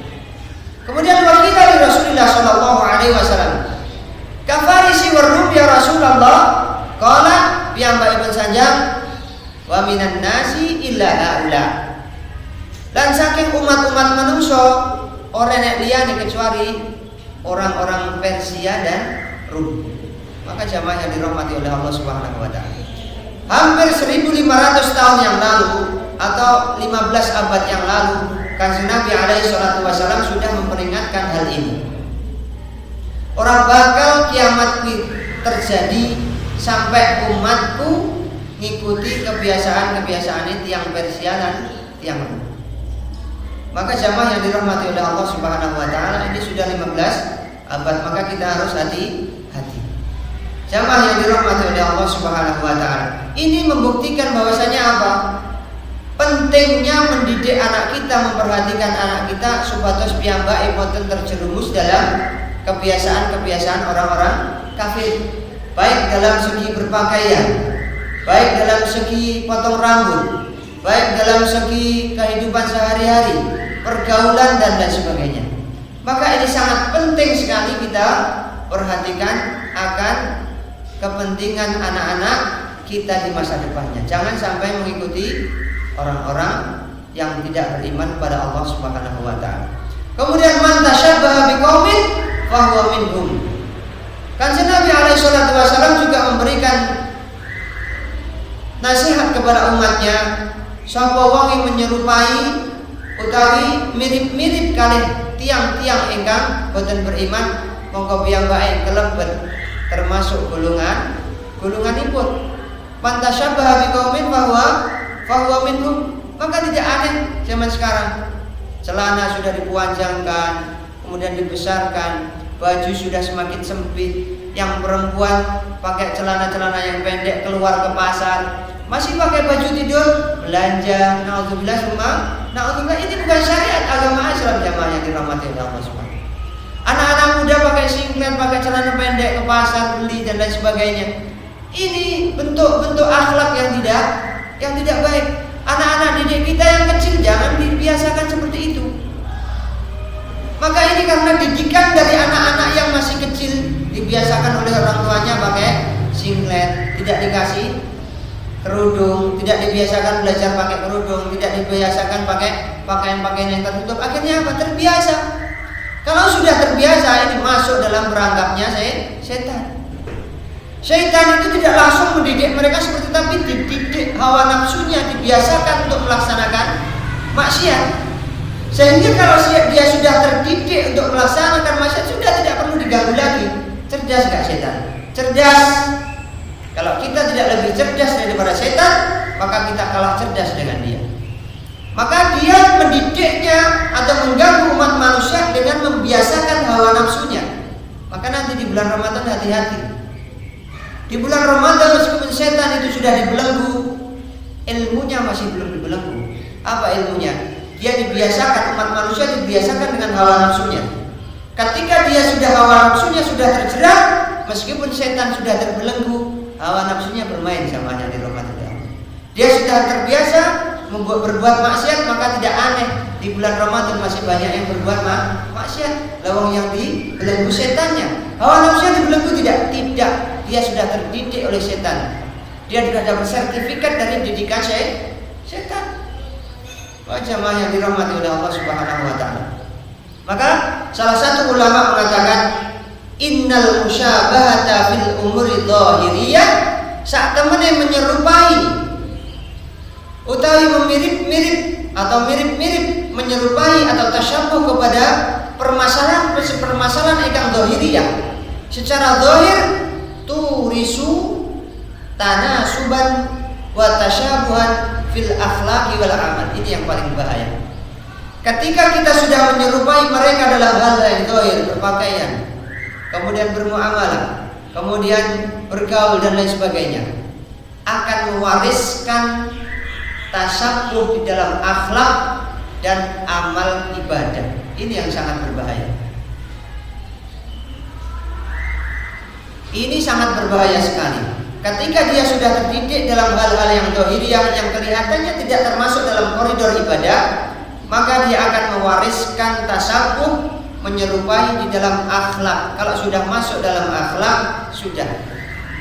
Kemudian wakil dari Rasulullah sallallahu alaihi wasallam, kafarisi warum ya Rasulullah, qala piyambakipun sanjang wa minan nasi illa haula. Dan saking umat-umat manusia orang yang liyane kecuali orang-orang Persia dan Rum. Maka jamaah yang dirahmati oleh Allah Subhanahu wa taala. Hampir 1500 tahun yang lalu atau 15 abad yang lalu, Kanjeng Nabi alaihi salatu wasallam sudah memperingatkan hal ini. Orang bakal kiamat terjadi sampai umatku ngikuti kebiasaan-kebiasaan tiang Persia dan tiang Rum. Maka jamaah yang dirahmati oleh Allah Subhanahu wa taala, ini sudah 15 abad, maka kita harus hati-hati. Jamaah yang dirahmati oleh Allah Subhanahu wa taala. Ini membuktikan bahwasanya apa? Pentingnya mendidik anak kita, memperhatikan anak kita supados piyambake boten terjerumus dalam kebiasaan-kebiasaan orang-orang kafir, baik dalam segi berpakaian, baik dalam segi potong rambut, baik dalam segi kehidupan sehari-hari, pergaulan dan lain sebagainya. Maka ini sangat penting sekali kita perhatikan akan kepentingan anak-anak kita di masa depannya. Jangan sampai mengikuti orang-orang yang tidak beriman kepada Allah Subhanahu wa taala. Kemudian man tasyabbaha biqaumin fahuwa minhum. Kanjeng Nabi alaihi salatu wasallam juga memberikan nasihat kepada umatnya, sapa wong yang menyerupai utawi mirip-mirip kalih tiang-tiang ingkang boten beriman, mongko piyambake kelebet termasuk golonganipun. Man tasyabbaha biqaumin fahuwa minhum. Maka tidak aneh zaman sekarang celana sudah dipanjangkan, kemudian dibesarkan, baju sudah semakin sempit, yang perempuan pakai celana-celana yang pendek keluar ke pasar, masih pakai baju tidur belanja. Naudzubillah semua. Naudzubillah, ini bukan syariat agama Islam, jamaah yang dirahmati oleh Allah Subhanahu. Anak-anak muda pakai singlet, pakai celana pendek ke pasar beli dan lain sebagainya. Ini bentuk-bentuk akhlak yang tidak baik. Anak-anak didik kita yang kecil jangan dibiasakan seperti itu. Maka ini karena didikan dari anak-anak yang masih kecil, dibiasakan oleh orang tuanya pakai singlet, tidak dikasih kerudung, tidak dibiasakan belajar pakai kerudung, tidak dibiasakan pakai pakaian-pakaian yang tertutup. Akhirnya apa? Terbiasa. Kalau sudah terbiasa, ini masuk dalam perangkapnya setan. Syaitan itu tidak langsung mendidik mereka seperti, tapi dididik hawa nafsunya, dibiasakan untuk melaksanakan maksiat. Sehingga kalau dia sudah terdidik untuk melaksanakan maksiat, sudah tidak perlu diganggu lagi. Cerdas gak setan? Cerdas. Kalau kita tidak lebih cerdas daripada setan, maka kita kalah cerdas dengan dia. Maka dia mendidiknya atau mengganggu umat manusia dengan membiasakan hawa nafsunya. Maka nanti di bulan Ramadan hati-hati. Di bulan Ramadan meskipun setan itu sudah dibelenggu, ilmunya masih belum dibelenggu. Apa ilmunya? Dia dibiasakan, umat manusia dibiasakan dengan hawa nafsunya. Ketika dia sudah hawa nafsunya sudah terjerat, meskipun setan sudah terbelenggu, hawa nafsunya bermain samanya di Ramadan. Dia sudah terbiasa berbuat maksiat, maka tidak aneh di bulan Ramadan masih banyak yang berbuat maksiat. Lawang yang dibelenggu setannya. Hawa nafsunya dibelenggu tidak. Dia sudah terdidik oleh setan. Dia sudah dapat sertifikat dari didikan setan. Jamaah yang dirahmati oleh Allah Subhanahu wa taala. Maka salah satu ulama mengatakan innal musyabahata fil umuri dhahiriyah, sak temene menyerupai utawi mirip-mirip atau mirip-mirip menyerupai atau tasyabuh kepada permasalahan ingkang dhahiriyah. Secara zahir turisu tanasuban wa tasyabuhan fil akhlaqi wal amal. Ini yang paling bahaya. Ketika kita sudah menyerupai mereka dalam hal yang zahir, berpakaian, kemudian bermuamalah, kemudian bergaul dan lain sebagainya, akan mewariskan tasyabuh di dalam akhlak dan amal ibadah. Ini yang sangat berbahaya. Ini sangat berbahaya sekali. Ketika dia sudah terdidik dalam hal-hal yang zahiriyah yang kelihatannya tidak termasuk dalam koridor ibadah, maka dia akan mewariskan tasyabuh, menyerupai di dalam akhlak. Kalau sudah masuk dalam akhlak, sudah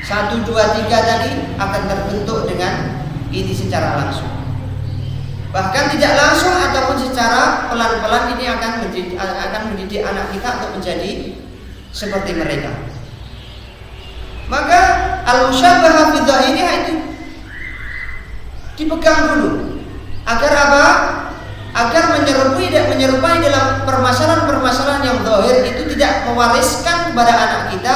1, 2, 3 tadi akan terbentuk dengan ini secara langsung. Bahkan tidak langsung ataupun secara pelan-pelan ini akan mendidik anak kita untuk menjadi seperti mereka. Maka al-musyabahah fi dzahiriyah itu dipegang dulu agar apa? Agar menyerupai dalam permasalahan-permasalahan yang zahir itu tidak mewariskan kepada anak kita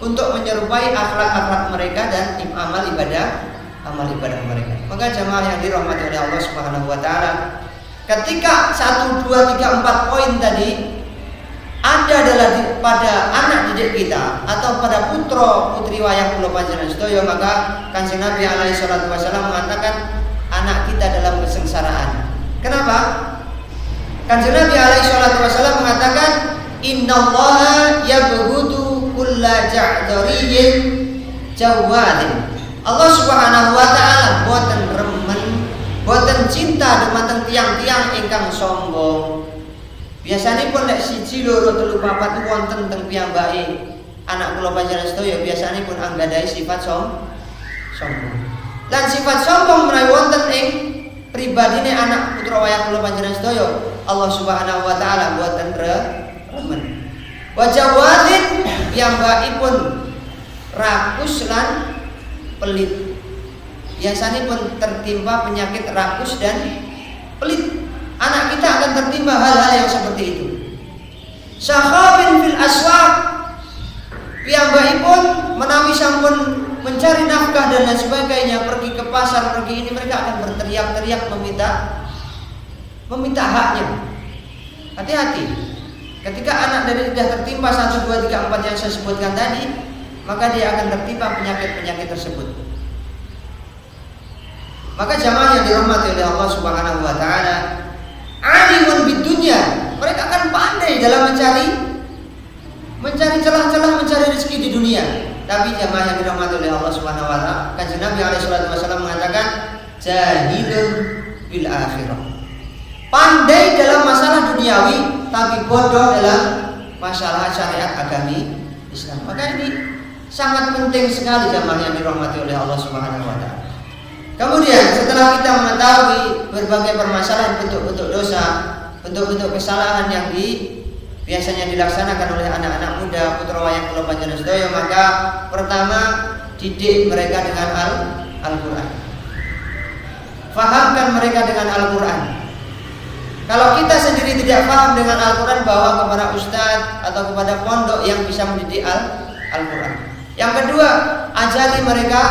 untuk menyerupai akhlak-akhlak mereka dan amal ibadah mereka. Maka jamaah yang dirahmati oleh Allah Subhanahu wa taala, ketika 1, 2, 3, 4 poin tadi ada pada anak didik adik kita atau pada putra putri wayah kula panjenengan sedaya, maka Kanjeng Nabi alaihi salatu wasallam mengatakan anak kita dalam kesengsaraan. Kenapa? Kanjeng Nabi alaihi salatu wasallam mengatakan innallaha yabghudu kulla ja'dhariyyin jawadin. Allah Subhanahu wa taala boten remen, boten cinta dumateng tiang-tiang ingkang sombong. Biasanipun nek 1 2 3 4 wonten teng piyambake anak kula panjenengan sedaya biasanipun anggadhahi sifat sombong. Lan sifat sombong menawi wonten ing pribadine anak putra wayah kula panjenengan sedaya, Allah Subhanahu wa taala boten remen. Wa jawadin piyambakipun rakus lan pelit. Biasanipun tertimpa penyakit rakus dan pelit. Anak kita akan tertimpa hal-hal yang seperti itu. Sakhabin fil aswaq, piyambakipun menawi sampun mencari nafkah dan lain sebagainya, pergi ke pasar, pergi ini, mereka akan berteriak-teriak meminta haknya. Hati-hati. Ketika anak dari sudah tertimpa 1 2 3 4 yang saya sebutkan tadi, maka dia akan tertimpa penyakit-penyakit tersebut. Maka jamaah yang dirahmati oleh Allah Subhanahu wa taala, alimun bidunya, mereka akan pandai dalam mencari celah-celah mencari rezeki di dunia. Tapi jamaah yang dirahmati oleh Allah Subhanahu wa taala, Kanjeng Nabi alaihi wasallam mengatakan jahilun bil akhirah. Pandai dalam masalah duniawi tapi bodoh dalam masalah syariat agami Islam. Maka ini sangat penting sekali jamaah yang dirahmati oleh Allah Subhanahu wa taala. Kemudian setelah kita mengetahui berbagai permasalahan bentuk-bentuk dosa, bentuk-bentuk kesalahan yang biasanya dilaksanakan oleh anak-anak muda putra wayang kula panjenengan sedaya, maka pertama didik mereka dengan Al-Qur'an. Fahamkan mereka dengan Al-Qur'an. Kalau kita sendiri tidak paham dengan Al-Qur'an, bawa kepada ustadz atau kepada pondok yang bisa mendidik Al-Qur'an. Yang kedua, ajari mereka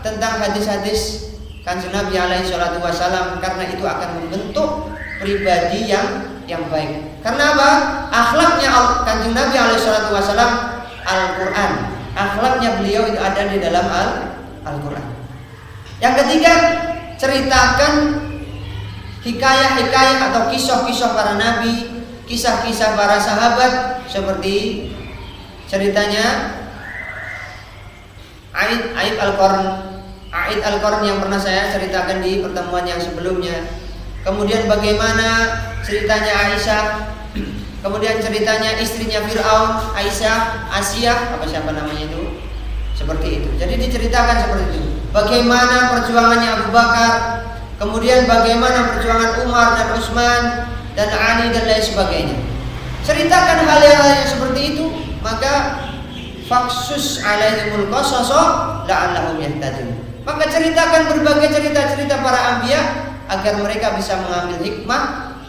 tentang hadis-hadis Kanjeng Nabi alaihi salatu wasallam, karena itu akan membentuk pribadi yang baik. Karena apa? Akhlaknya Kanjeng Nabi alaihi salatu wasallam Al-Qur'an. Akhlaknya beliau itu ada di dalam Al-Qur'an. Yang ketiga, ceritakan hikayah-hikayah atau kisah-kisah para nabi, kisah-kisah para sahabat, seperti ceritanya Aid Al-Qarn yang pernah saya ceritakan di pertemuan yang sebelumnya. Kemudian bagaimana ceritanya Aisyah, kemudian ceritanya istrinya Fir'aun, Asia, siapa namanya itu, seperti itu. Jadi diceritakan seperti itu. Bagaimana perjuangannya Abu Bakar, kemudian bagaimana perjuangan Umar dan Utsman dan Ali dan lain sebagainya. Ceritakan hal-hal yang seperti itu, maka faksus alaihimul qasasa la'allahum yahtadun. Maka ceritakan berbagai cerita-cerita para anbiya agar mereka bisa mengambil hikmah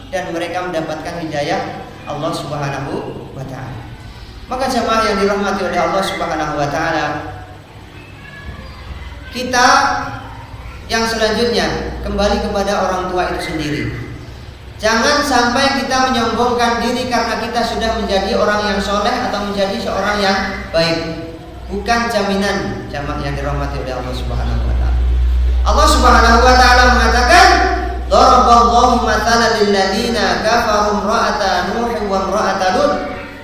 dan mereka mendapatkan hidayah Allah Subhanahu wa taala. Maka jemaah yang dirahmati oleh Allah Subhanahu wa taala, kita yang selanjutnya kembali kepada orang tua itu sendiri. Jangan sampai kita menyombongkan diri karena kita sudah menjadi orang yang soleh atau menjadi seorang yang baik. Bukan jaminan, jamaah yang dirahmati oleh Allah Subhanahu wa taala. Allah Subhanahu wa taala mengatakan, "Daraballahu mathalan lil ladzina kafaru imra'ata Nuh wa imra'ata Lut,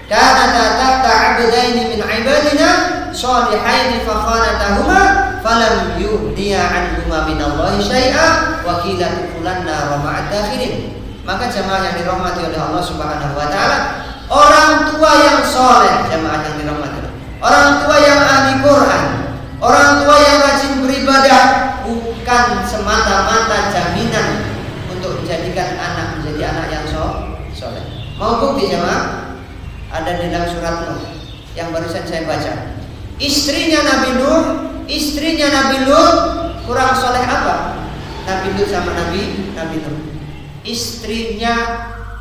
kanata tahta 'abdaini min 'ibadina shalihaini fa khanatahuma falam yughniya 'anhuma minallahi syai'a wa qila udkhulan nar ma'ad dakhilin." Maka jamaah yang dirahmati oleh Allah Subhanahu wa taala, orang tua yang soleh, jamaah yang dirahmati, orang tua yang ahli Quran, orang tua yang rajin beribadah, bukan semata-mata jaminan untuk menjadikan anak menjadi anak yang soleh. Mau bukti jemaah? Ada di dalam surat Nuh yang barusan saya baca. Istrinya Nabi Nuh, istrinya Nabi Lut kurang soleh apa? Nabi Lut sama Nabi Nuh. Istrinya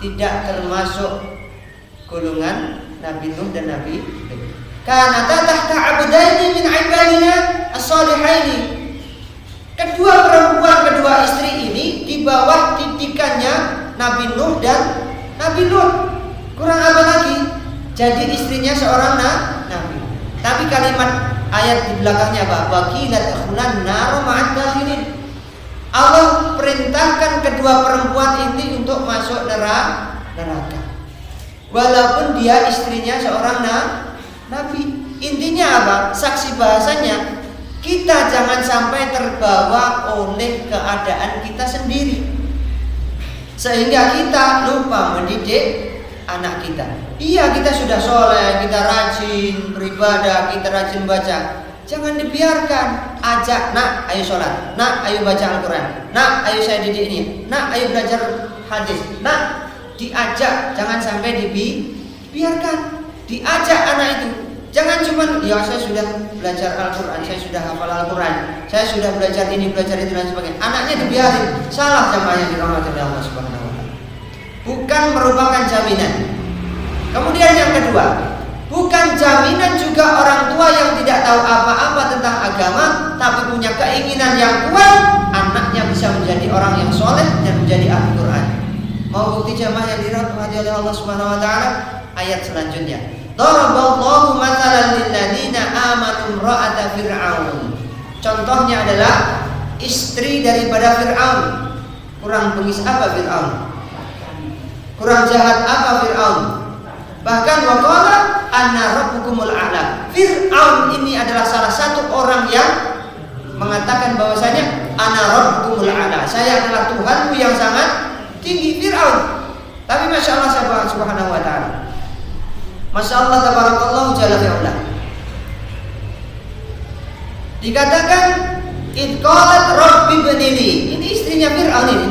tidak termasuk golongan Nabi Nuh dan Nabi Lut. Karena tahta 'abdaini min 'ibadina as-salihaini. Kedua perempuan, kedua istri ini di bawah didikannya Nabi Nuh dan Nabi Lut. Kurang apa lagi? Jadi istrinya seorang nabi. Tapi kalimat ayat di belakangnya apa? Waqilat akhlan naru ma'ad dakhilin. Allah perintahkan kedua perempuan ini untuk masuk neraka. Walaupun dia istrinya seorang nabi. Intinya apa? Saksi bahasanya, kita jangan sampai terbawa oleh keadaan kita sendiri, sehingga kita lupa mendidik anak kita. Iya, kita sudah soleh, kita rajin beribadah, kita rajin baca. Jangan dibiarkan. Ajak, nak, ayo sholat. Nak, ayo baca Al-Quran. Nak, ayo saya didik ini. Nak, ayo belajar hadis. Nak, diajak. Jangan sampai dibiarkan. Diajak anak itu. Jangan cuma, ya saya sudah belajar Al-Quran, saya sudah hafal Al-Quran, saya sudah belajar ini, belajar itu dan sebagainya. Anaknya dibiarin. Salah jamaah yang dirahmati oleh Allah Subhanahu wa Ta'ala. Bukan merupakan jaminan. Kemudian yang kedua, bukan jaminan juga orang tua yang tidak tahu apa-apa tentang agama tapi punya keinginan yang kuat, anaknya bisa menjadi orang yang soleh dan menjadi ahli Quran. Mau bukti jamaah yang dirahmati oleh Allah Subhanahu wa Ta'ala? Ayat selanjutnya. Daraballahu mathalan lil ladzina amanu imra'ata fir'aun. Contohnya adalah istri daripada Fir'aun. Kurang bengis apa Fir'aun? Kurang jahat apa Fir'aun? Bahkan waqala anna rabbukumul a'la. Fir'aun ini adalah salah satu orang yang mengatakan bahwasanya ana rabbukumul a'la. Saya adalah Tuhanmu yang sangat tinggi. Fir'aun. Tapi masya Allah subhanahu wa ta'ala, masya Allah tabarakallahu jalla fi'ala, dikatakan idqalat rabbi benili. Ini istrinya Fir'aun ini.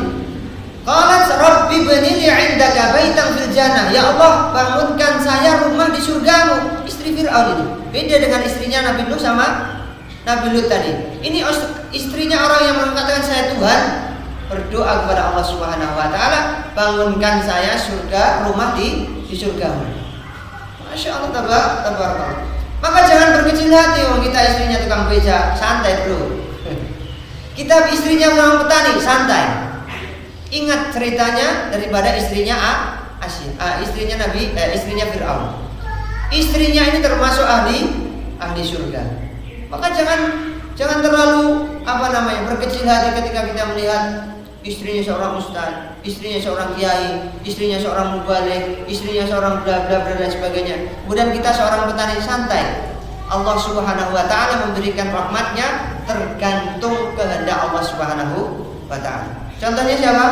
Qalat rabbi benili indaka baitan fil jannah. Ya Allah, bangunkan saya rumah di surgamu. Istri Fir'aun ini beda dengan istrinya Nabi Nuh sama Nabi Lut tadi. Ini istrinya orang yang mengatakan saya Tuhan, berdoa kepada Allah Subhanahu wa Ta'ala, bangunkan saya surga, rumah di surgamu. Masya Allah tabarakallah. Maka jangan berkecil hati. Kita istrinya tukang beca, santai bro. Kita istrinya orang petani, santai. Ingat ceritanya daripada istrinya istrinya istrinya Fir'aun. Istrinya ini termasuk ahli surga. Maka jangan terlalu berkecil hati ketika kita melihat istrinya seorang ustaz, istrinya seorang kiai, istrinya seorang mubaligh, istrinya seorang bla bla bla dan sebagainya. Kemudian kita seorang petani, santai. Allah Subhanahu wa Ta'ala memberikan rahmatnya tergantung kehendak Allah Subhanahu wa Ta'ala. Contohnya siapa?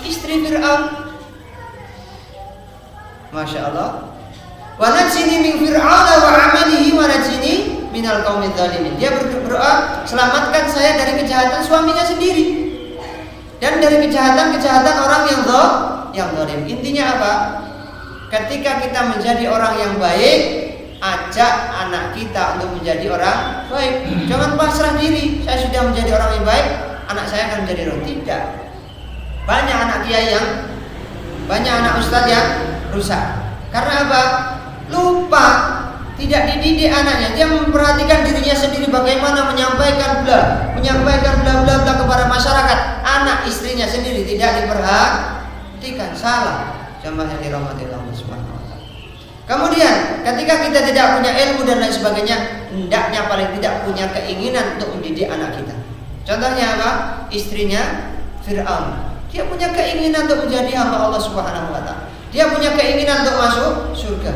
Istri Fir'aun. Masya Allah. Wa najini min fir'auna wa amalihi wa najini minal qaumidz zalimin. Dia berdoa, selamatkan saya dari kejahatan suaminya sendiri dan dari kejahatan orang yang zalim. Intinya apa? Ketika kita menjadi orang yang baik, ajak anak kita untuk menjadi orang baik. Jangan pasrah diri. Saya sudah menjadi orang yang baik, anak saya akan menjadi orang. Tidak. Banyak anak kiai banyak anak ustadz yang rusak. Karena apa? Lupa, tidak dididik anaknya. Dia memperhatikan dirinya sendiri bagaimana menyampaikan bla bla kepada masyarakat. Anak istrinya sendiri tidak diperhatikan. Salah. Jamaah yang dirahmati Allah Subhanahu wa Ta'ala. Kemudian, ketika kita tidak punya ilmu dan lain sebagainya, hendaknya paling tidak punya keinginan untuk mendidik anak kita. Contohnya apa? Istrinya Fir'aun. Dia punya keinginan untuk menjadi hamba Allah Subhanahu wa Ta'ala. Dia punya keinginan untuk masuk surga.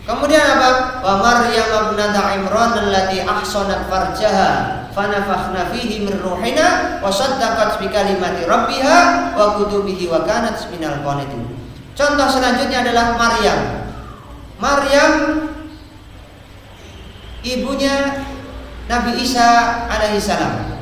Kemudian apa? Wa Maryam ibnata Imran allati ahsanat farjaha fanafakhna fihi min ruhina wa saddaqat bi kalimati rabbiha wa kutubihi wa kanat minal qanitin. Contoh selanjutnya adalah Maryam. Maryam ibunya Nabi Isa alaihi salam.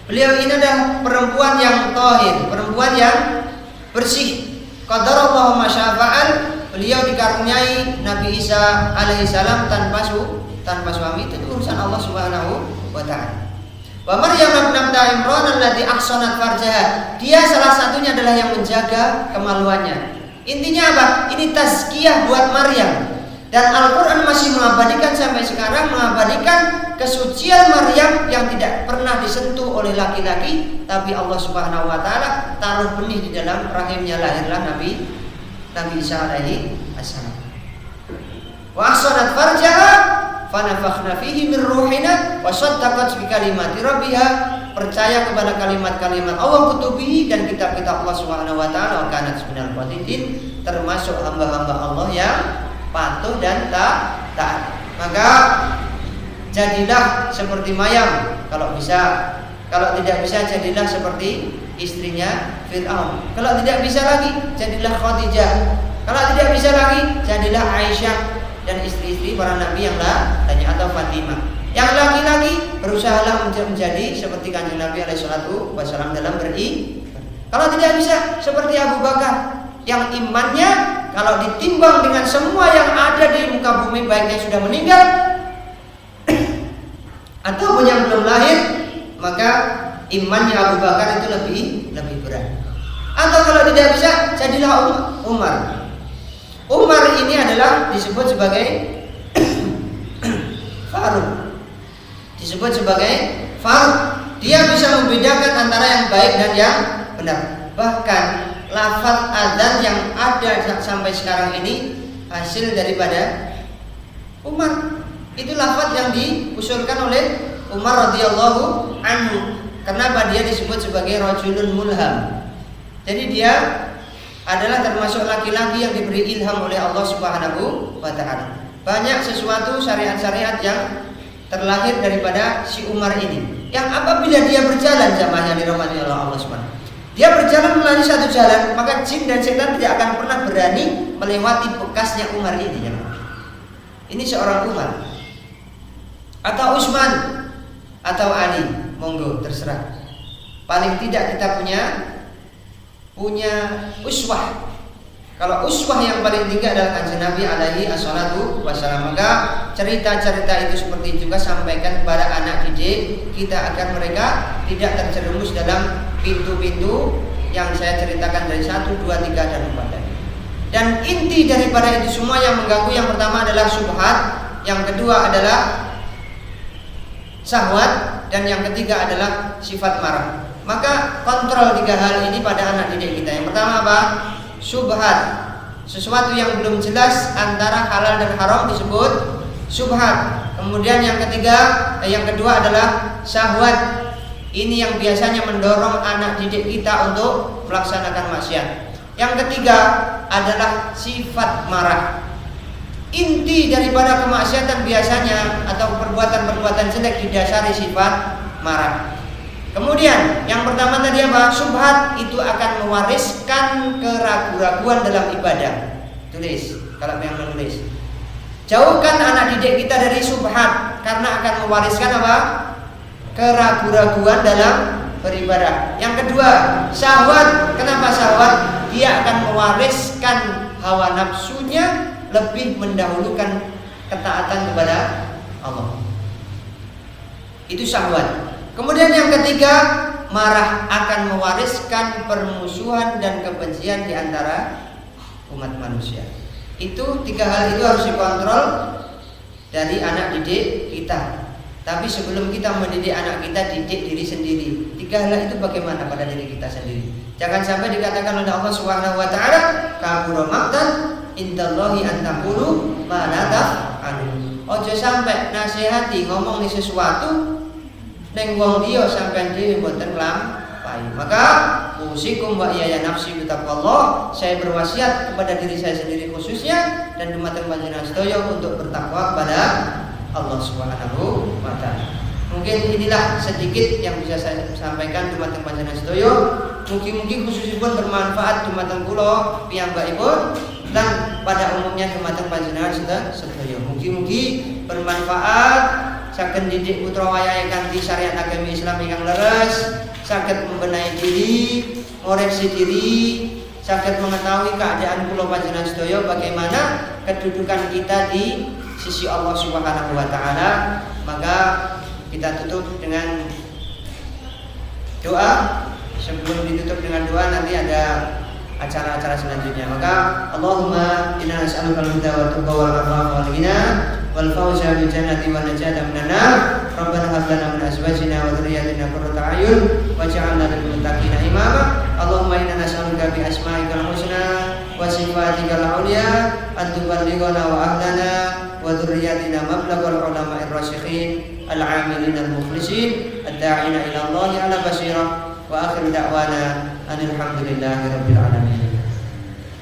Beliau ini adalah perempuan yang thahir, perempuan yang bersih. Qadarallahu ma syafa'al. Beliau dikaruniai Nabi Isa alaihissalam tanpa suami. Itu urusan Allah Subhanahu wa Ta'ala. Wa Maryam ibnata Imran allati ahsanat farjaha. Dia salah satunya adalah yang menjaga kemaluannya. Intinya apa? Ini tazkiyah buat Maryam. Dan Al-Quran masih mengabadikan sampai sekarang, mengabadikan kesucian Maryam yang tidak pernah disentuh oleh laki-laki, tapi Allah Subhanahu wa Ta'ala taruh benih di dalam rahimnya, lahirlah Nabi Isa alaihi assalam. Wa ahsanat farjaha, fanafakhna fihi min ruhina wa saddaqat bi kalimati rabbiha, percaya kepada kalimat-kalimat Allah, kutubihi, dan kitab-kitab Allah Subhanahu wa taala, wa kanat minal qanitin, termasuk hamba-hamba Allah yang patuh dan taat. Maka jadilah seperti Maryam kalau bisa. Kalau tidak bisa, jadilah seperti istrinya Fir'aun. Kalau tidak bisa lagi, jadilah Khadijah. Kalau tidak bisa lagi, jadilah Aisyah dan istri-istri para nabi yang lainnya, atau Fatimah. Yang laki-laki berusahalah menjadi seperti Kanjeng Nabi SAW dalam beriman. Kalau tidak bisa, seperti Abu Bakar yang imannya kalau ditimbang dengan semua yang ada di muka bumi, baik yang sudah meninggal ataupun yang belum lahir, maka imannya Abu Bakar itu lebih berat. Atau kalau tidak bisa, jadilah Umar. Umar ini adalah disebut sebagai Faruq. Disebut sebagai Faruq. Dia bisa membedakan antara yang baik dan yang benar. Bahkan lafaz azan yang ada sampai sekarang ini hasil daripada Umar. Itu lafaz yang diusulkan oleh Umar radhiyallahu anhu. Kenapa dia disebut sebagai rajulun mulham? Jadi dia adalah termasuk laki-laki yang diberi ilham oleh Allah Subhanahu wa taala. Banyak sesuatu syariat-syariat yang terlahir daripada si Umar ini, yang apabila dia berjalan jamaahnya dirahmati Allah Subhanahu. Dia berjalan melalui satu jalan, maka jin dan setan tidak akan pernah berani melewati bekasnya Umar ini. Ini seorang Umar atau Utsman atau Ali, monggo terserah. Paling tidak kita punya uswah. Kalau uswah yang paling tinggi adalah Kanjeng Nabi alaihi assalatu wassalam, maka cerita-cerita itu seperti juga sampaikan kepada anak didik kita agar mereka tidak terjerumus dalam pintu-pintu yang saya ceritakan dari 1, 2, 3, dan 4 tadi. Dan inti daripada itu semua yang mengganggu, yang pertama adalah syubhat, yang kedua adalah syahwat, dan yang ketiga adalah sifat marah. Maka kontrol 3 hal ini pada anak didik kita. Yang pertama apa? Syubhat. Sesuatu yang belum jelas antara halal dan haram disebut syubhat. Kemudian yang kedua adalah syahwat. Ini yang biasanya mendorong anak didik kita untuk melaksanakan maksiat. Yang ketiga adalah sifat marah. Inti daripada kemaksiatan biasanya atau perbuatan-perbuatan jelek didasari sifat marah. Kemudian yang pertama tadi apa? Syubhat itu akan mewariskan keraguan-raguan dalam ibadah. Tulis kalau yang menulis. Jauhkan anak didik kita dari syubhat karena akan mewariskan apa? Keraguan-raguan dalam beribadah. Yang kedua, syahwat. Kenapa syahwat? Dia akan mewariskan hawa nafsunya, lebih mendahulukan ketaatan kepada Allah. Itu syahwat. Kemudian yang ketiga, marah akan mewariskan permusuhan dan kebencian di antara umat manusia. Itu 3 hal itu harus dikontrol dari anak didik kita. Tapi sebelum kita mendidik anak kita, didik diri sendiri. 3 hal itu bagaimana pada diri kita sendiri. Jangan sampai dikatakan oleh Allah Subhanahu wa taala, kabura maqtan indallahi an taqulu ma la taf'alun. Ojo sampai nasihati ngomong ni sesuatu neng wong liya sampean dhewe mboten nglampahi. Maka usikum wa ya nafsi bitaqwallah, saya berwasiat kepada diri saya sendiri khususnya dan dumateng panjenengan sedaya untuk bertakwa kepada Allah Subhanahu wa taala. Mungkin inilah sedikit yang bisa saya sampaikan dumateng panjenengan sedaya. Mungkin khususipun bermanfaat dumateng kula piyambakipun dan pada umumnya dumateng panjenengan sedaya. Mugi-mugi bermanfaat. Saged didik putra wayahe kanthi syariat agama Islam ingkang leres, saged membenahi diri, ngoreksi diri, saged mengetahui keadaan kula panjenengan sedaya bagaimana kedudukan kita di sisi Allah Subhanahu wa taala. Maka kita tutup dengan doa. Sebelum ditutup dengan doa nanti ada acara-acara selanjutnya. Maka Allahumma inna nas'aluka al-huda wa tuqa wal afafa wal ghina wal fawza bil jannati wan najata minan nar. Rabbana hab lana min azwajina wa dhurriyyatina qurrata a'yun waj'alna lil muttaqina imama. Allahumma inna nas'aluka bi asma'ikal husna wa sifatikal 'ulya an tuballighana wa ahlana wa wa dzurriyyatina mablaghal ulama'ir rasyikhin al-'amilin al-mukhlisin ad-da'ina ila Allah ala basirah wa akhir da'wana alhamdulillahi rabbil alamin.